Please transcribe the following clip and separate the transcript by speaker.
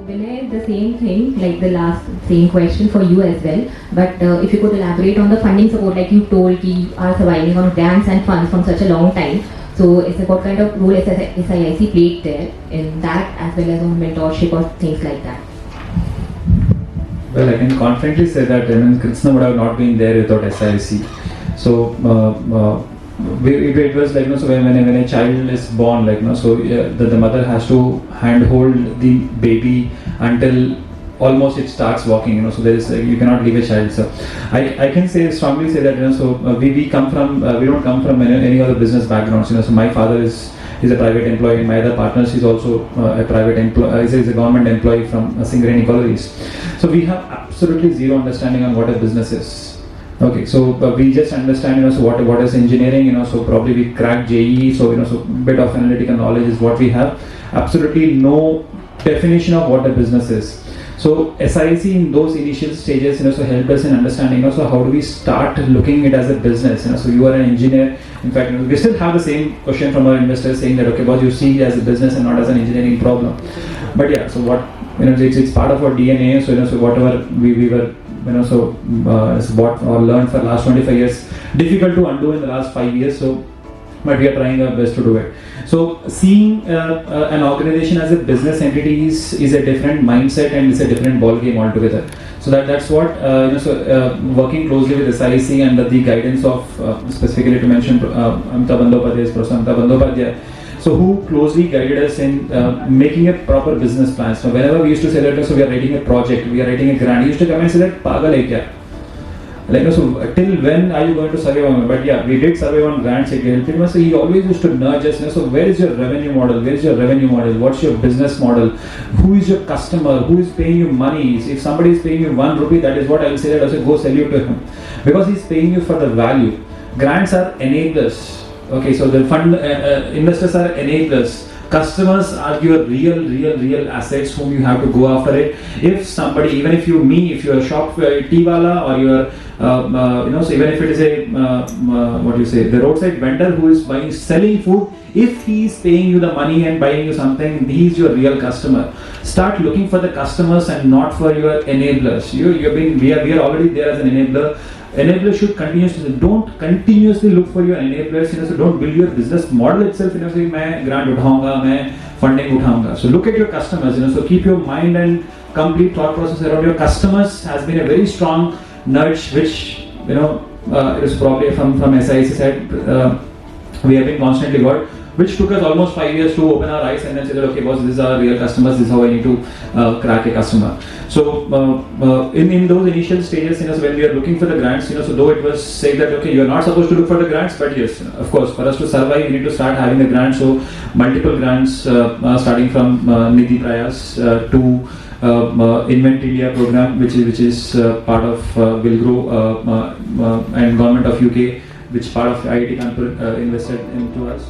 Speaker 1: Vinay, the same thing, like the same question for you as well. But if you could elaborate on the funding support, like you told, we are surviving on grants and funds from such a long time. So, what kind of role SIIC played there in that, as well as on mentorship or things like that?
Speaker 2: Well, I can confidently say that Kritsnam would have not been there without SIIC. So it was like, so when a child is born, the mother has to handhold the baby until almost it starts walking. So there is you cannot leave a child. So I can strongly say that we come from we don't come from any other business backgrounds. So my father is a private employee. My other partners is also a private employee. Is a government employee from Singareni Collieries. So we have absolutely zero understanding on what a business is. Okay, so we just understand, so what is engineering, so probably we cracked JEE, so bit of analytical knowledge is what we have. Absolutely no definition of what a business is. So SIIC in those initial stages, so helped us in understanding, so how do we start looking at it as a business. So you are an engineer. In fact, we still have the same question from our investors saying that, okay, boss, you see it as a business and not as an engineering problem. But yeah, so what it's part of our DNA. So whatever we were what or learned for last 25 years, difficult to undo in the last 5 years. So, but we are trying our best to do it. So seeing an organization as a business entity is a different mindset and it's a different ball game altogether. So that's what working closely with SIIC under the guidance of specifically to mention Professor Amitabh Bandyopadhyay. So who closely guided us in making a proper business plan. So whenever we used to say that, so we are writing a project, we are writing a grant, he used to come and say that, pagal hai kya? So till when are you going to survey on? But yeah, we did survey on grants. So he always used to nudge us. So where is your revenue model? Where is your revenue model? What's your business model? Who is your customer? Who is paying you money? If somebody is paying you 1 rupee, that is what I will say that I say go sell you to him, because he is paying you for the value. Grants are enablers. Okay, so the fund investors are enablers. Customers are your real assets whom you have to go after it. If somebody, even if you're a shop tea wala, or you're so even if it is a the roadside vendor who is selling food, if he is paying you the money and buying you something, he is your real customer. Start looking for the customers and not for your enablers. We are already there as an enabler. Enablers should don't continuously look for your enablers. So don't build your business model itself. Say, मैं grant उठाऊंगा, मैं funding उठाऊंगा. So look at your customers. So keep your mind and complete thought process around your customers has been a very strong nudge, which it is probably from SIIC side we have been constantly got, which took us almost 5 years to open our eyes and then say that, okay, boss, these are real customers, this is how I need to crack a customer. So in those initial stages, when we are looking for the grants, so though it was said that, okay, you are not supposed to look for the grants, but yes, of course, for us to survive, we need to start having the grants. So multiple grants starting from Nidhi Prayas to Invent India program, which is part of Will Grow and Government of UK, which part of IIT Kanpur invested into us.